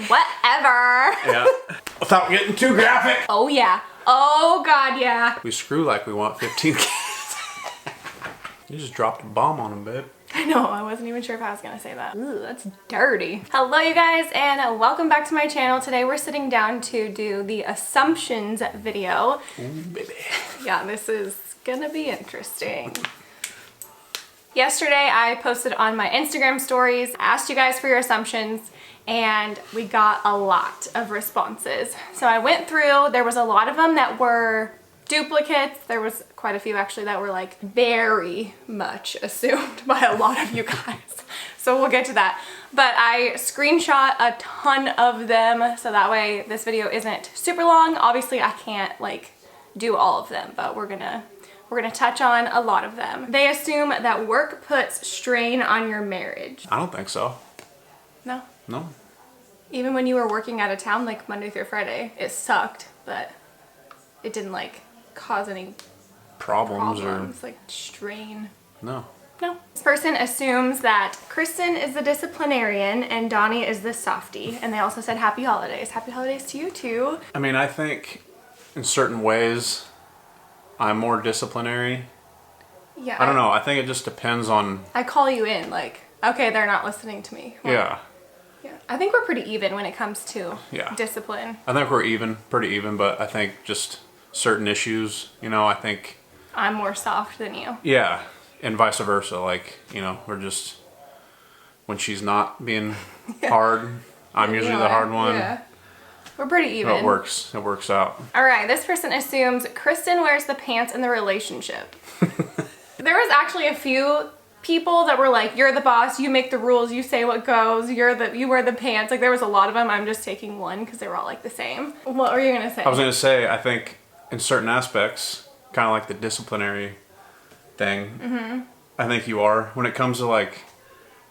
Whatever. Yeah. Without getting too graphic. Oh yeah. Oh God, yeah. We screw like we want 15 kids. You just dropped a bomb on them, babe. I know, I wasn't even sure if I was gonna say that. Ooh, that's dirty. Hello you guys, and welcome back to my channel. Today we're sitting down to do the assumptions video. Ooh, baby. Yeah, this is gonna be interesting. Yesterday I posted on my Instagram stories, asked you guys for your assumptions, and we got a lot of responses. So I went through, there was a lot of them that were duplicates. There was quite a few actually that were like very much assumed by a lot of you guys. So we'll get to that. But I screenshot a ton of them so that way this video isn't super long. Obviously I can't like do all of them, but we're gonna touch on a lot of them. They assume that work puts strain on your marriage. I don't think so. No? No. Even when you were working out of town like Monday through Friday, it sucked, but it didn't like cause any Problems or like strain. no. No. This person assumes that Kristen is the disciplinarian and Donnie is the softie, and they also said happy holidays. Happy holidays to you too. I mean, I think in certain ways I'm more disciplinary. Yeah. I don't know. I think it just depends on. I call you in like, okay, they're not listening to me. Well, Yeah. Yeah. I think we're pretty even when it comes to discipline. I think we're pretty even, but I think just certain issues, you know, I think. I'm more soft than you. Yeah. And vice versa. Like, you know, we're just, when she's not being hard, I'm usually the hard one. Yeah. We're pretty even. But it works. It works out. All right. This person assumes Kristen wears the pants in the relationship. There was actually a few people that were like, you're the boss, you make the rules, you say what goes, you wear the pants. Like there was a lot of them. I'm just taking one because they were all like the same. What were you gonna say? I was gonna say, I think in certain aspects, kind of like the disciplinary thing, I think you are. When it comes to like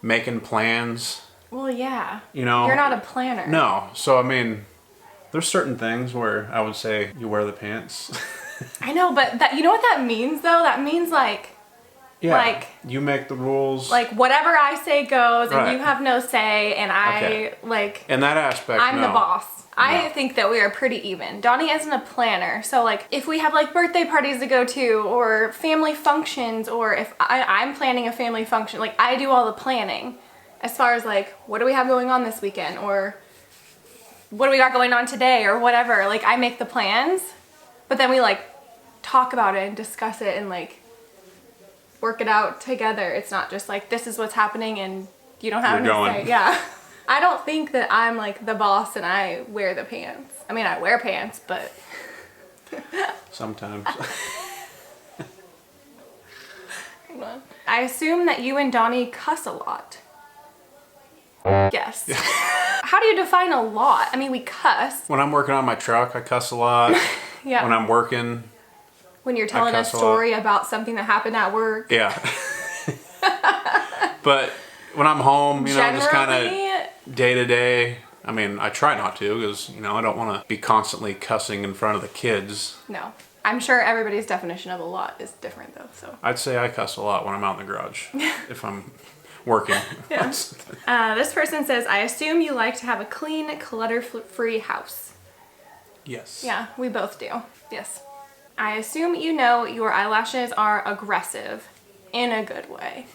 making plans. Well, yeah. You know. You're not a planner. No. So, I mean, there's certain things where I would say you wear the pants. I know, but that, you know what that means though? That means like, yeah, like you make the rules. Like whatever I say goes, and right. You have no say, and I like. In that aspect, I'm the boss. I No. think that we are pretty even. Donnie isn't a planner, so like if we have like birthday parties to go to or family functions, or if I'm planning a family function, like I do all the planning as far as like what do we have going on this weekend or what do we got going on today or whatever. Like I make the plans, but then we like talk about it and discuss it and like work it out together. It's not just like this is what's happening and you don't have anything to say. Yeah. I don't think that I'm like the boss and I wear the pants. I mean, I wear pants, but sometimes. Hold on. I assume that you and Donnie cuss a lot. Yes. How do you define a lot? I mean, we cuss. When I'm working on my truck, I cuss a lot. Yeah. When I'm working. When you're telling a story about something that happened at work. Yeah. But when I'm home, you know, just kind of day to day. I mean, I try not to because, you know, I don't want to be constantly cussing in front of the kids. No. I'm sure everybody's definition of a lot is different though, so. I'd say I cuss a lot when I'm out in the garage if I'm working. Yeah. This person says, I assume you like to have a clean, clutter-free house. Yes. Yeah, we both do. Yes. I assume you know your eyelashes are aggressive in a good way.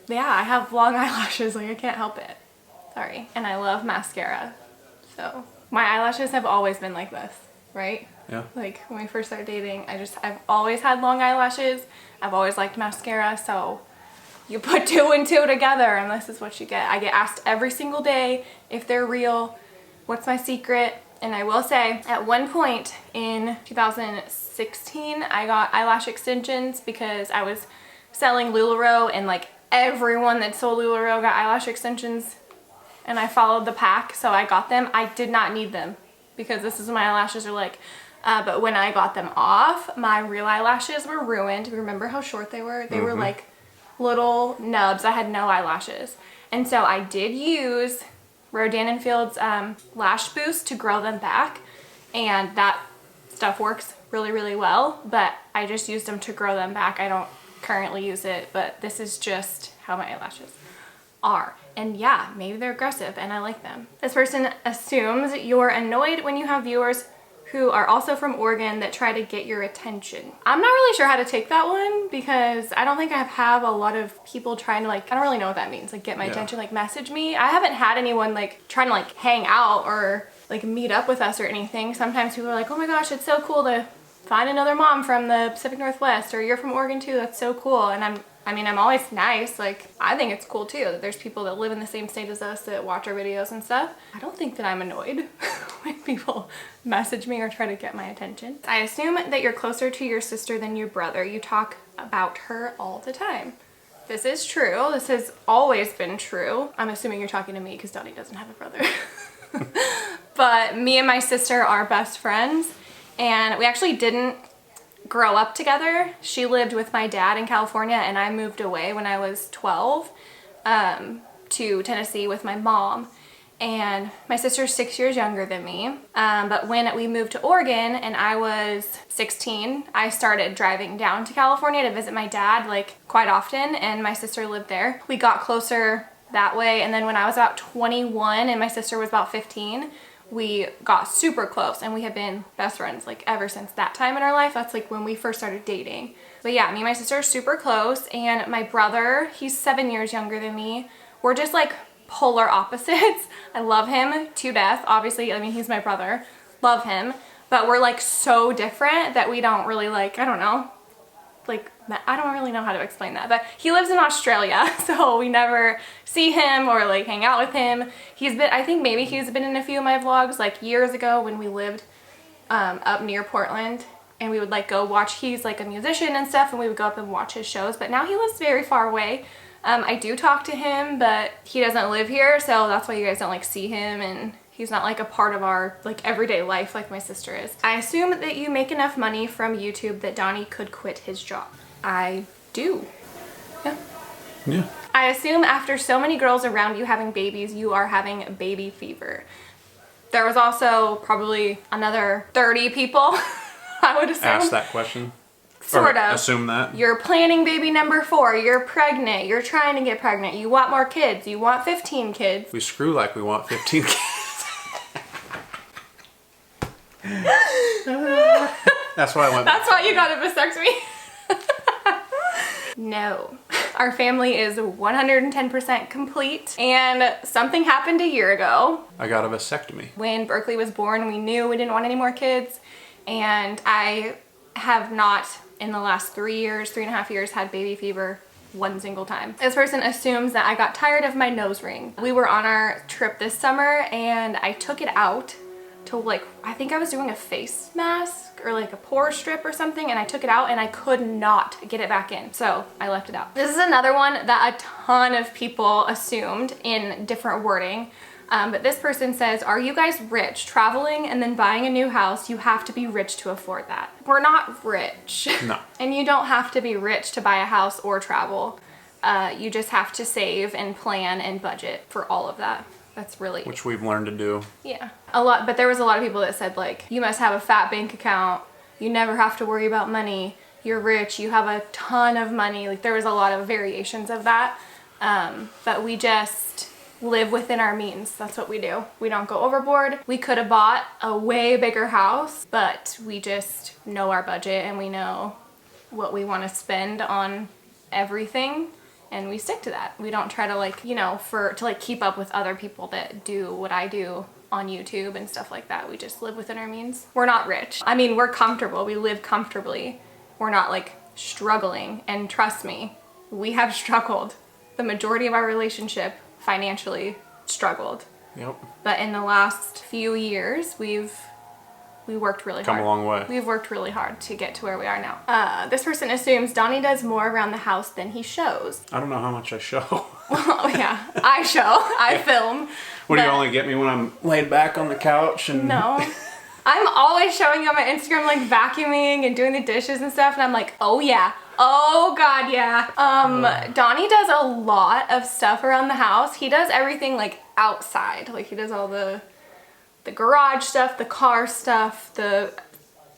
Yeah, I have long eyelashes, like I can't help it. Sorry. And I love mascara. So my eyelashes have always been like this, right? Yeah. Like when we first started dating, I've always had long eyelashes. I've always liked mascara, so you put two and two together and this is what you get. I get asked every single day if they're real, what's my secret? And I will say, at one point in 2016, I got eyelash extensions because I was selling LuLaRoe and like everyone that sold LuLaRoe got eyelash extensions. And I followed the pack, so I got them. I did not need them because this is what my eyelashes are like. But when I got them off, my real eyelashes were ruined. Remember how short they were? They were like little nubs. I had no eyelashes. And so I did use Rodan & Field's Lash Boost to grow them back, and that stuff works really, really well, but I just used them to grow them back. I don't currently use it, but this is just how my eyelashes are. And yeah, maybe they're aggressive and I like them. This person assumes you're annoyed when you have viewers who are also from Oregon that try to get your attention. I'm not really sure how to take that one because I don't think I have a lot of people trying to like, I don't really know what that means, like get my attention, like message me. I haven't had anyone like trying to like hang out or like meet up with us or anything. Sometimes people are like, oh my gosh, it's so cool to find another mom from the Pacific Northwest, or you're from Oregon too, that's so cool. And I'm always nice. Like, I think it's cool too that there's people that live in the same state as us that watch our videos and stuff. I don't think that I'm annoyed when people message me or try to get my attention. I assume that you're closer to your sister than your brother. You talk about her all the time. This is true. This has always been true. I'm assuming you're talking to me because Donnie doesn't have a brother. But me and my sister are best friends, and we actually didn't grow up together. She lived with my dad in California and I moved away when I was 12 to Tennessee with my mom. And my sister's 6 years younger than me. But when we moved to Oregon and I was 16, I started driving down to California to visit my dad like quite often, and my sister lived there. We got closer that way, and then when I was about 21 and my sister was about 15, we got super close and we have been best friends like ever since that time in our life. That's like when we first started dating. But yeah, me and my sister are super close, and my brother, he's 7 years younger than me. We're just like polar opposites. I love him to death. Obviously, I mean, he's my brother. Love him. But we're like so different that we don't really like, I don't know. Like, I don't really know how to explain that, but he lives in Australia, so we never see him or like hang out with him. I think maybe he's been in a few of my vlogs like years ago when we lived up near Portland, and we would like go watch, he's like a musician and stuff, and we would go up and watch his shows, but now he lives very far away. I do talk to him, but he doesn't live here, so that's why you guys don't like see him, and he's not like a part of our like everyday life like my sister is. I assume that you make enough money from YouTube that Donnie could quit his job. I do. Yeah. I assume after so many girls around you having babies, you are having baby fever. There was also probably another 30 people, I would assume. Ask that question. Sort of. Assume that. You're planning baby number 4. You're pregnant. You're trying to get pregnant. You want more kids. You want 15 kids. We screw like we want 15 kids. That's why I went. That's why you got a vasectomy. No. Our family is 110% complete, and something happened a year ago. I got a vasectomy. When Berkeley was born, we knew we didn't want any more kids, and I have not, in the last 3.5 years, had baby fever one single time. This person assumes that I got tired of my nose ring. We were on our trip this summer, and I took it out to like, I think I was doing a face mask or like a pore strip or something, and I took it out and I could not get it back in, so I left it out. This is another one that a ton of people assumed in different wording, but this person says, are you guys rich? Traveling and then buying a new house, you have to be rich to afford that. We're not rich. No. And you don't have to be rich to buy a house or travel. You just have to save and plan and budget for all of that. That's really, which we've learned to do. Yeah. A lot, but there was a lot of people that said like, you must have a fat bank account. You never have to worry about money. You're rich. You have a ton of money. Like there was a lot of variations of that. But we just live within our means. That's what we do. We don't go overboard. We could have bought a way bigger house, but we just know our budget and we know what we want to spend on everything. And we stick to that. We don't try to like, you know, to like keep up with other people that do what I do on YouTube and stuff like that. We just live within our means. We're not rich. I mean, we're comfortable. We live comfortably. We're not like struggling. And trust me, we have struggled. The majority of our relationship financially struggled. Yep. But in the last few years, we worked really hard. Come a long way. We've worked really hard to get to where we are now. This person assumes Donnie does more around the house than he shows. I don't know how much I show. Oh yeah, I show. I film. What, do you only get me when I'm laid back on the couch? And No. I'm always showing you on my Instagram like vacuuming and doing the dishes and stuff, and I'm like, oh yeah. Oh god, yeah. Donnie does a lot of stuff around the house. He does everything like outside. Like he does all the garage stuff, the car stuff, the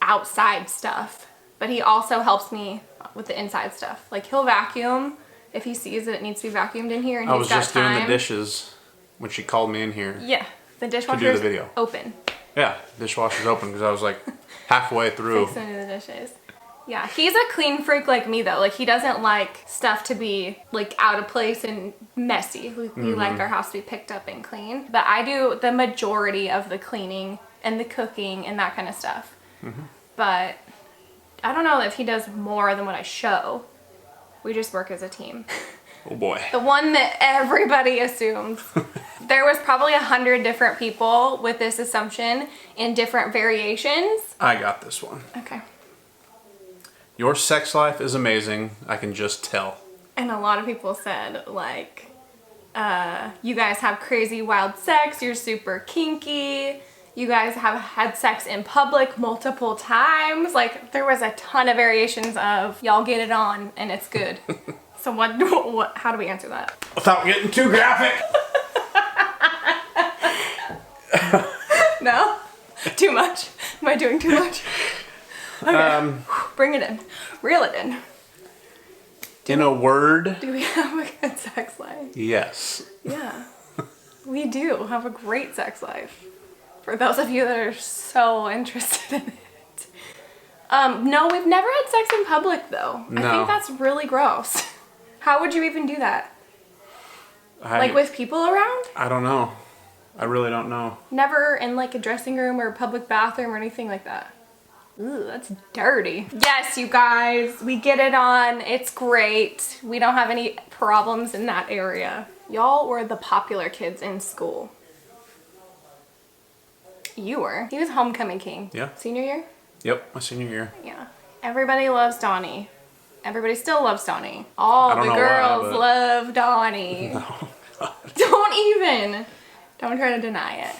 outside stuff, but he also helps me with the inside stuff. Like he'll vacuum if he sees that it needs to be vacuumed in here and I he's was got just time. doing the dishes when she called me in here. Yeah, the do dishwasher the video. open. Yeah, dishwasher's open because I was like halfway through. Fixing the dishes. Yeah, he's a clean freak like me though. Like he doesn't like stuff to be like out of place and messy. We like our house to be picked up and clean. But I do the majority of the cleaning and the cooking and that kind of stuff. But I don't know if he does more than what I show. We just work as a team. Oh boy. The one that everybody assumes. There was probably 100 different people with this assumption in different variations. I got this one. Okay. Your sex life is amazing. I can just tell. And a lot of people said, like, you guys have crazy wild sex, you're super kinky, you guys have had sex in public multiple times. Like, there was a ton of variations of y'all get it on and it's good. So how do we answer that? Without getting too graphic. No? Too much? Am I doing too much? Okay. Bring it in. Reel it in. In a word, Do we have a good sex life? yes. Yeah. We do have a great sex life. For those of you that are so interested in it. No, we've never had sex in public though. I No. think that's really gross. How would you even do that? Like with people around? I don't know. I really don't know. Never in like a dressing room or a public bathroom or anything like that. Ooh, that's dirty. Yes, you guys, we get it on. It's great. We don't have any problems in that area. Y'all were the popular kids in school. You were. He was homecoming king. Yeah. Senior year? Yep, my senior year. Yeah. Everybody loves Donnie. Everybody still loves Donnie. All I don't the know girls why, but- love Donnie. No. Don't try to deny it.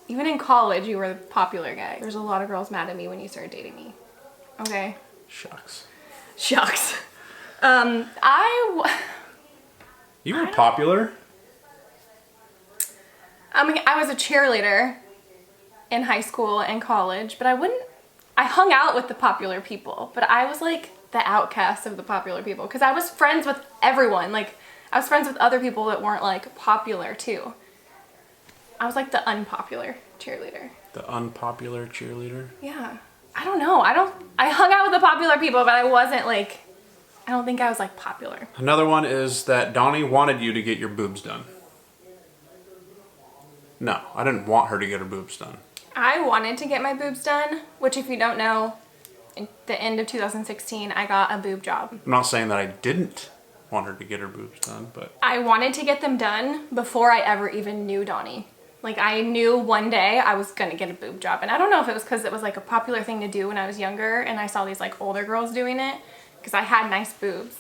Even in college, you were the popular guy. There's a lot of girls mad at me when you started dating me. Okay. Shucks. Shucks. You were popular. I mean, I was a cheerleader in high school and college, but I hung out with the popular people, but I was like the outcast of the popular people because I was friends with everyone. Like, I was friends with other people that weren't like popular too. I was like the unpopular cheerleader. The unpopular cheerleader. Yeah. I don't know. I hung out with the popular people, but I don't think I was like popular. Another one is that Donnie wanted you to get your boobs done. No, I didn't want her to get her boobs done. I wanted to get my boobs done, which if you don't know, in the end of 2016, I got a boob job. I'm not saying that I didn't want her to get her boobs done, but I wanted to get them done before I ever even knew Donnie. Like, I knew one day I was gonna get a boob job. And I don't know if it was because it was like a popular thing to do when I was younger and I saw these like older girls doing it because I had nice boobs.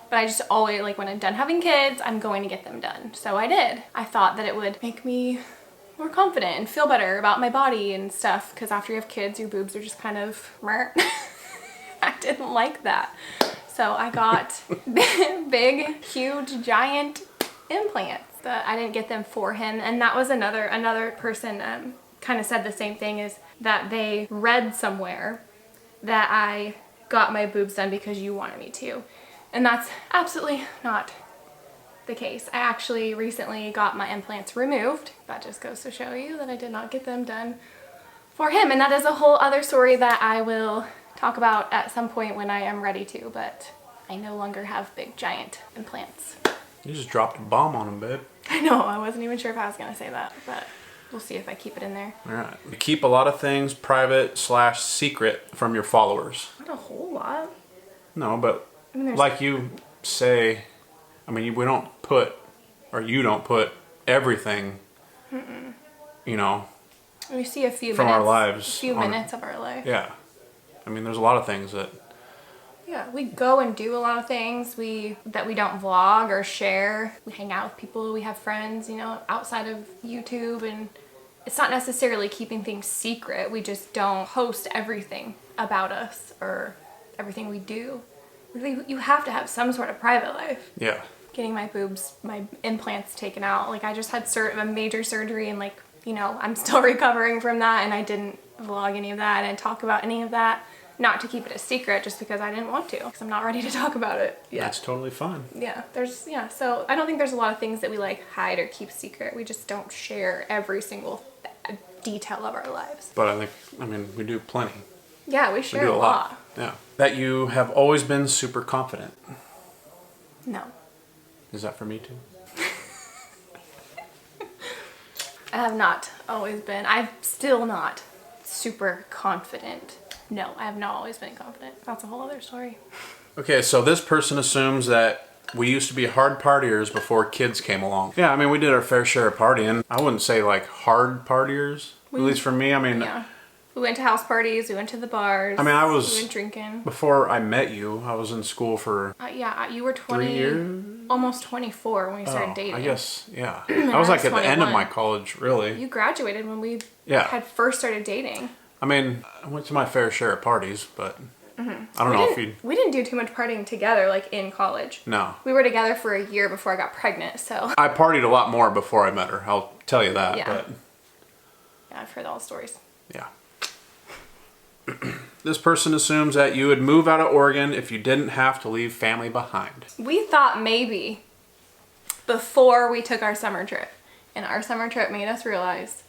But I just always, like, when I'm done having kids, I'm going to get them done. So I did. I thought that it would make me more confident and feel better about my body and stuff because after you have kids, your boobs are just kind of meh. I didn't like that. So I got big, huge, giant implants. But I didn't get them for him, and that was another person kind of said the same thing, is that they read somewhere that I got my boobs done because you wanted me to, and that's absolutely not the case. I actually recently got my implants removed. That just goes to show you that I did not get them done for him, and that is a whole other story that I will talk about at some point when I am ready to, but I no longer have big giant implants. you just dropped a bomb on him, babe. I know, I wasn't even sure if I was gonna say that, but we'll see if I keep it in there. All right. You keep a lot of things private/secret from your followers. Not a whole lot. No, but I mean, there's like you say, I mean, we don't put, or you don't put everything, you know, we see a few from minutes, our lives a few on- minutes of our life. yeah. I mean, there's a lot of things that, Yeah, we go and do a lot of things that we don't vlog or share. We hang out with people, we have friends, you know, outside of YouTube, and it's not necessarily keeping things secret. We just don't post everything about us or everything we do. Really, you have to have some sort of private life. yeah. Getting my boobs, my implants taken out. Like, I just had a major surgery, and like, you know, I'm still recovering from that, and I didn't vlog any of that and talk about any of that. not to keep it a secret just because I didn't want to, because I'm not ready to talk about it yet. That's totally fine. Yeah, so I don't think there's a lot of things that we like hide or keep secret. We just don't share every single detail of our lives. But we do plenty. Yeah, we share a lot. Yeah. That you have always been super confident. No. Is that for me too? I have not always been. I'm still not super confident. No, I have not always been confident. That's a whole other story. Okay, so this person assumes that we used to be hard partiers before kids came along. Yeah, we did our fair share of partying. I wouldn't say like hard partiers, at least for me. Yeah. We went to house parties, we went to the bars. We went drinking. Before I met you, I was in school for you were 20, 3 years? Almost 24 when we started dating. I guess, yeah. I was like at the end of my college, really. You graduated when we had first started dating. I went to my fair share of parties, but I don't know if you... We didn't do too much partying together, like in college. No. We were together for a year before I got pregnant, so... I partied a lot more before I met her, I'll tell you that, Yeah. but... Yeah, I've heard all the stories. Yeah. This person assumes that you would move out of Oregon if you didn't have to leave family behind. We thought maybe before we took our summer trip. And our summer trip made us realize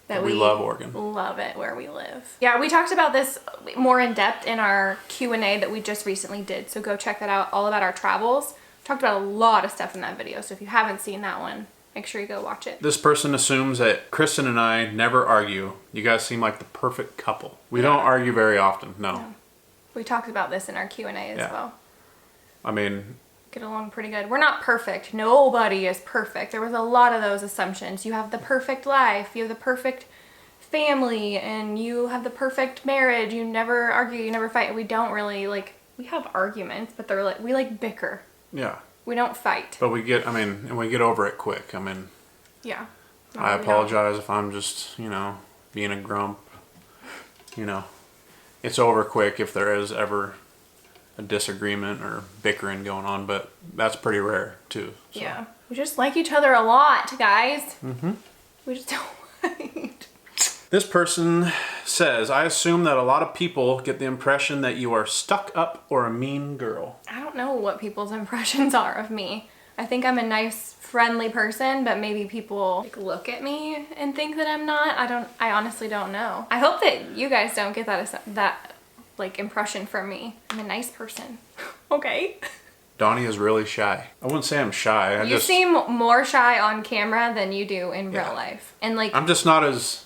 that we love Oregon. Love it where we live. Yeah, we talked about this more in depth in our Q&A that we just recently did. So go check that out, all about our travels. We talked about a lot of stuff in that video. So if you haven't seen that one, make sure you go watch it. This person assumes that Kristen and I never argue. You guys seem like the perfect couple. We don't argue very often, no. We talked about this in our Q&A as well. Get along pretty good. We're not perfect. Nobody is perfect. There was a lot of those assumptions. You have the perfect life. You have the perfect family. And you have the perfect marriage. You never argue. You never fight. We don't really, we have arguments, but they're we bicker. Yeah. We don't fight. But we get over it quick. Yeah. I apologize if I'm just, being a grump. It's over quick if there is ever a disagreement or bickering going on, but that's pretty rare too. So. Yeah. We just like each other a lot, guys. We just don't fight. This person says, I assume that a lot of people get the impression that you are stuck up or a mean girl. I don't know what people's impressions are of me. I think I'm a nice, friendly person, but maybe people look at me and think that I'm not. I honestly don't know. I hope that you guys don't get that impression from me. I'm a nice person. Okay. Donnie is really shy. I wouldn't say I'm shy. You seem more shy on camera than you do in real life. And I'm just not as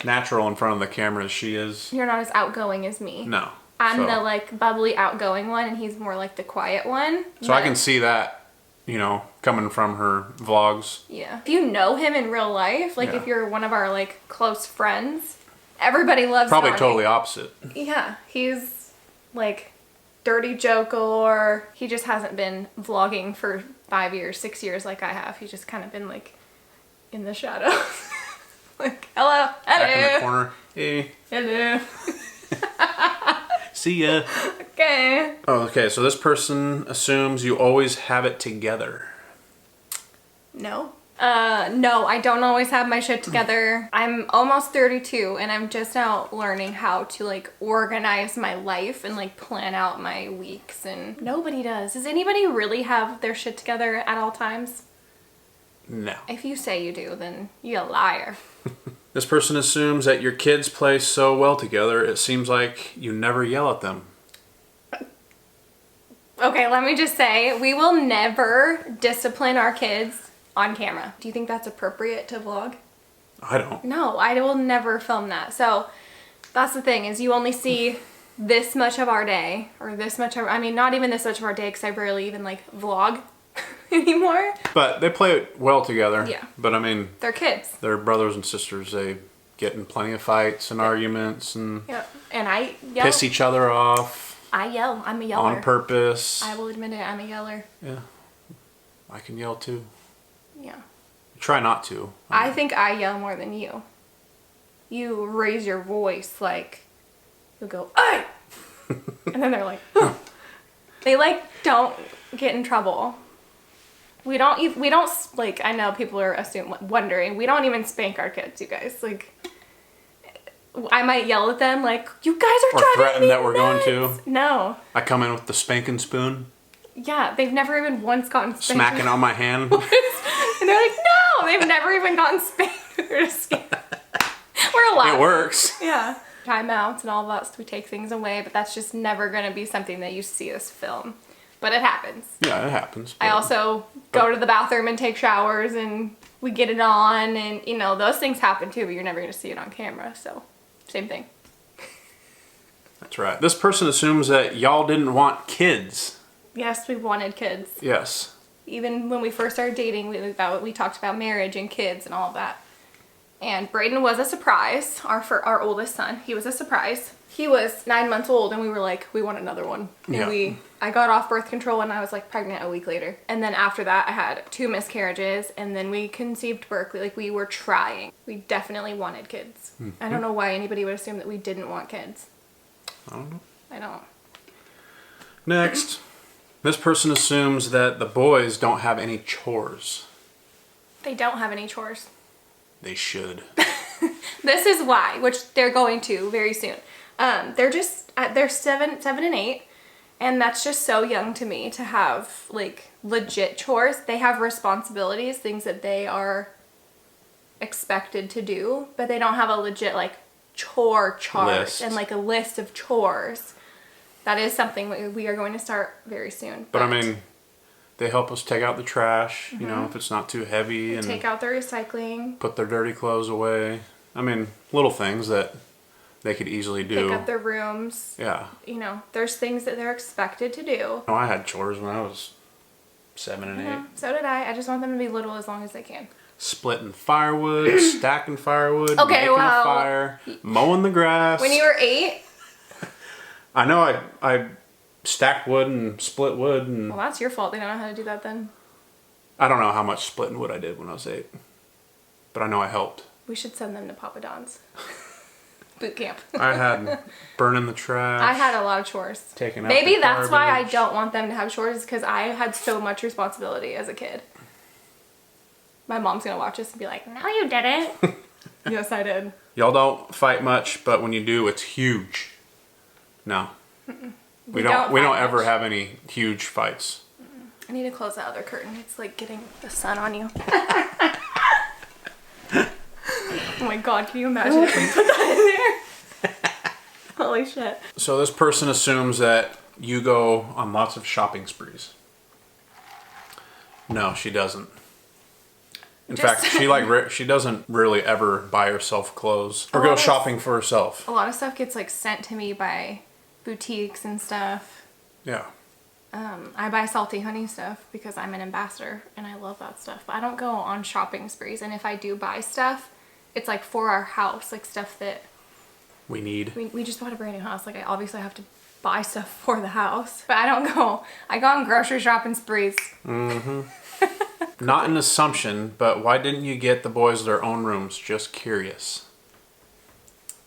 natural in front of the camera as she is. You're not as outgoing as me. No. I'm the bubbly outgoing one and he's more the quiet one. So I can see that, coming from her vlogs. Yeah. If you know him in real life, if you're one of our close friends, everybody loves Probably Donnie. Totally opposite. Yeah. He's dirty joke galore. He just hasn't been vlogging for 5 years, 6 years like I have. He's just kind of been in the shadows. Hello. Back in the corner. Hey. Hello. See ya. Okay. Oh, okay, so this person assumes you always have it together. No. No, I don't always have my shit together. I'm almost 32 and I'm just now learning how to organize my life and plan out my weeks, and nobody does. Does anybody really have their shit together at all times? No. If you say you do, then you're a liar. This person assumes that your kids play so well together, it seems like you never yell at them. Okay, let me just say, we will never discipline our kids on camera. Do you think that's appropriate to vlog? I don't. No, I will never film that. So that's the thing, is you only see this much of our day, or this much of, not even this much of our day, because I rarely even vlog anymore. But they play well together. Yeah. But they're kids. They're brothers and sisters. They get in plenty of fights and arguments and And I yell. piss each other off. I yell. I'm a yeller. On purpose. I will admit it. I'm a yeller. Yeah. I can yell too. Yeah. Try not to. I think I yell more than you. You raise your voice you'll go, "Hey!" And then they're like, "Huh." They don't get in trouble. We don't I know people are wondering, we don't even spank our kids, you guys. I might yell at them like, you guys are Or driving threaten me that we're nuts. going to. No. I come in with the spanking spoon, Yeah, they've never even once gotten spanked. smacking on my hand. And they're like, no! They've never even gotten spanked. They're just scared. We're allowed. It works. Yeah. Timeouts and all that, so we take things away, but that's just never going to be something that you see us film. But it happens. Yeah, it happens. I also go to the bathroom and take showers, and we get it on, and you know, those things happen too, but you're never going to see it on camera, so same thing. That's right. This person assumes that y'all didn't want kids. Yes, we wanted kids. Yes. Even when we first started dating, we talked about marriage and kids and all of that. And Brayden was a surprise. Our oldest son, he was a surprise. He was 9 months old, and we were like, we want another one. And Yeah. I got off birth control when I was like pregnant a week later. And then after that, I had 2 miscarriages, and then we conceived Berkeley. Like, we were trying. We definitely wanted kids. I don't know why anybody would assume that we didn't want kids. I don't know. I don't. Next, this person assumes that the boys don't have any chores. They don't have any chores. They should. This is why, which they're going to very soon. They're 7 and 8, and that's just so young to me to have like legit chores. They have responsibilities, things that they are expected to do, but they don't have a legit like chore chart List. and like a list of chores. That is something we are going to start very soon. But I mean, they help us take out the trash, you know, if it's not too heavy, and take out the recycling, put their dirty clothes away. I mean, little things that they could easily do. pick up their rooms. Yeah. You know, there's things that they're expected to do. No, I had chores when I was 7 and 8. Yeah, so did I. I just want them to be little as long as they can. Splitting firewood, stacking firewood, Okay, making well, a fire, mowing the grass. When you were 8, I know I stacked wood and split wood, and well, that's your fault. They don't know how to do that then. I don't know how much splitting wood I did when I was 8, but I know I helped. We should send them to Papa Don's boot camp. I had burning the trash. I had a lot of chores. Taking out Maybe the that's why I garbage. don't want them to have chores, because I had so much responsibility as a kid. My mom's gonna watch this and be like, "No, you didn't." Yes, I did. Y'all don't fight much, but when you do, it's huge. No. We don't fight ever much. have any huge fights. I need to close the other curtain. It's like getting the sun on you. Oh my god, can you imagine if we put that in there? Holy shit. So this person assumes that you go on lots of shopping sprees. No, she doesn't. In fact, she doesn't really ever buy herself clothes or go shopping for herself. A lot of stuff gets like sent to me by boutiques and stuff. Yeah. I buy Salty Honey stuff because I'm an ambassador and I love that stuff. But I don't go on shopping sprees, and if I do buy stuff, it's like for our house, like stuff that We need. we just bought a brand new house. Like, I obviously have to buy stuff for the house, but I go on grocery shopping sprees. Not an assumption, but why didn't you get the boys their own rooms? Just curious.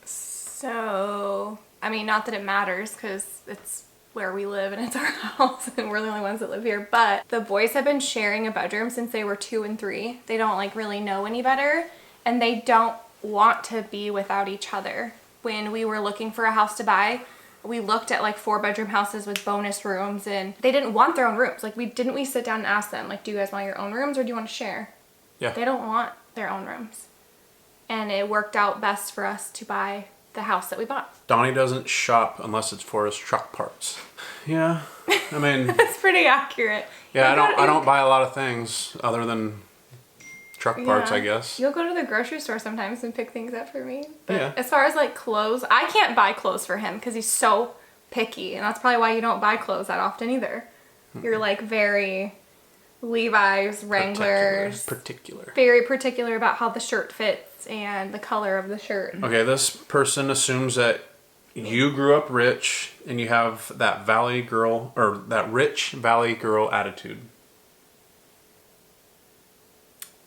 So, I mean, not that it matters because it's where we live and it's our house and we're the only ones that live here, but the boys have been sharing a bedroom since they were 2 and 3. They don't like really know any better, and they don't want to be without each other. When we were looking for a house to buy, we looked at like 4-bedroom houses with bonus rooms, and they didn't want their own rooms. Like, we sit down and ask them, like, do you guys want your own rooms or do you want to share? Yeah. They don't want their own rooms. And it worked out best for us to buy the house that we bought. Donnie doesn't shop unless it's for his truck parts. Yeah. I mean, That's pretty accurate. yeah, You'll I don't buy a lot of things other than truck parts, Yeah. I guess. You'll go to the grocery store sometimes and pick things up for me. But Yeah. as far as like clothes, I can't buy clothes for him because he's so picky. And that's probably why you don't buy clothes that often either. You're like very Levi's, Wranglers. Particular. Very particular about how the shirt fits and the color of the shirt. Okay, this person assumes that you grew up rich and you have that valley girl, or that rich valley girl attitude.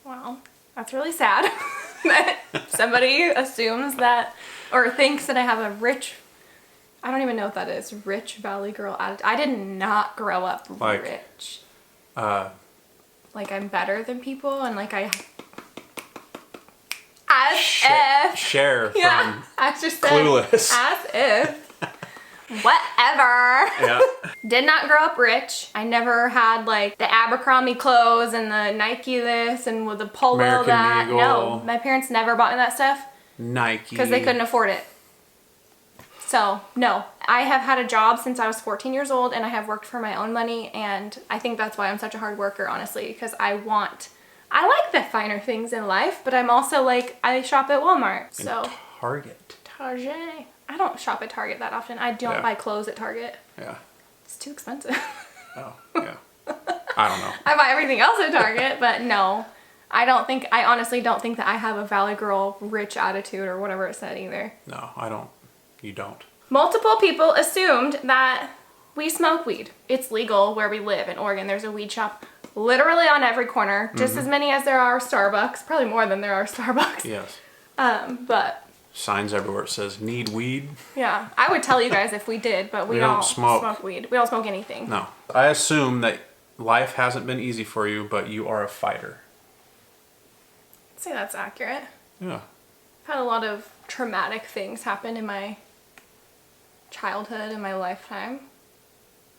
Wow, that's really sad that somebody assumes that or thinks that I have a rich, I don't even know what that is, rich valley girl attitude. I did not grow up Like, rich. Like I'm better than people and like I... As if Cher Yeah, from I just said Clueless. as if. Whatever. Yeah. Did not grow up rich. I never had like the Abercrombie clothes and the Nike this and with the polo American that. Eagle. No, my parents never bought me that stuff Nike. because they couldn't afford it. So no, I have had a job since I was 14 years old and I have worked for my own money, and I think that's why I'm such a hard worker, honestly, because I like the finer things in life, but I'm also like, I shop at Walmart. So And Target. Target. I don't shop at Target that often. I don't buy clothes at Target. Yeah. It's too expensive. Oh, yeah. I don't know. I buy everything else at Target, but no. I honestly don't think that I have a Valley Girl rich attitude or whatever it said either. No, I don't. You don't. Multiple people assumed that we smoke weed. It's legal where we live in Oregon. There's a weed shop literally on every corner. Just as many as there are Starbucks. Probably more than there are Starbucks. Yes. But Signs everywhere it says need weed. yeah, I would tell you guys if we did, but we don't smoke weed. We don't smoke anything. No. I assume that life hasn't been easy for you, but you are a fighter. I'd say that's accurate. Yeah. I've had a lot of traumatic things happen in my childhood and my lifetime.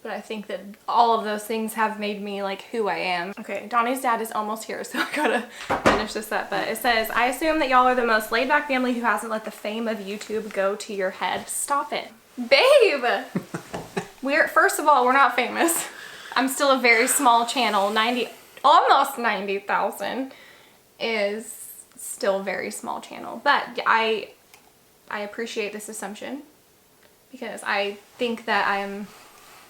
But I think that all of those things have made me like who I am. Okay, Donnie's dad is almost here, so I gotta finish this up. But it says, I assume that y'all are the most laid back family who hasn't let the fame of YouTube go to your head. Stop it. Babe! First of all, we're not famous. I'm still a very small channel. Almost 90,000 is still a very small channel. But I appreciate this assumption because I think that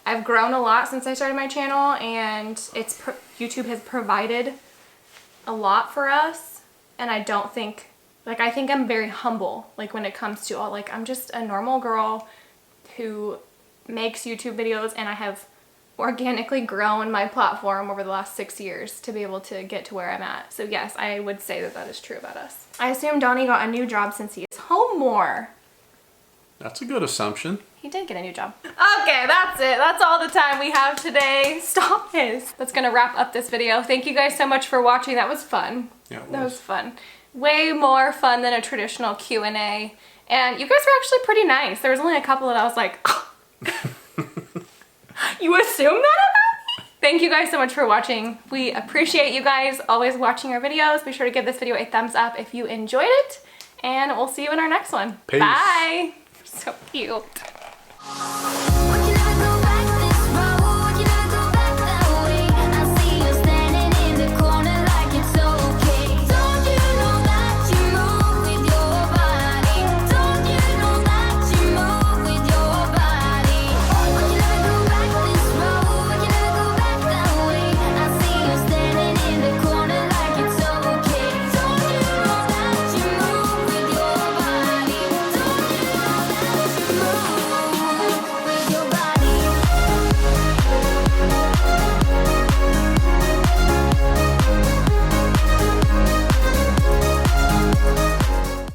I've grown a lot since I started my channel, and YouTube has provided a lot for us, and I think I'm very humble, like when it comes to all, like I'm just a normal girl who makes YouTube videos, and I have organically grown my platform over the last 6 years to be able to get to where I'm at. So yes, I would say that is true about us. I assume Donnie got a new job since he is home more. That's a good assumption. He did get a new job. Okay, that's it. That's all the time we have today. Stop this. That's gonna wrap up this video. Thank you guys so much for watching. That was fun. Yeah, That was fun. Way more fun than a traditional Q&A. And you guys were actually pretty nice. There was only a couple that I was like, oh. You assume that about me? Thank you guys so much for watching. We appreciate you guys always watching our videos. Be sure to give this video a thumbs up if you enjoyed it. And we'll see you in our next one. Peace. Bye. So cute. Move.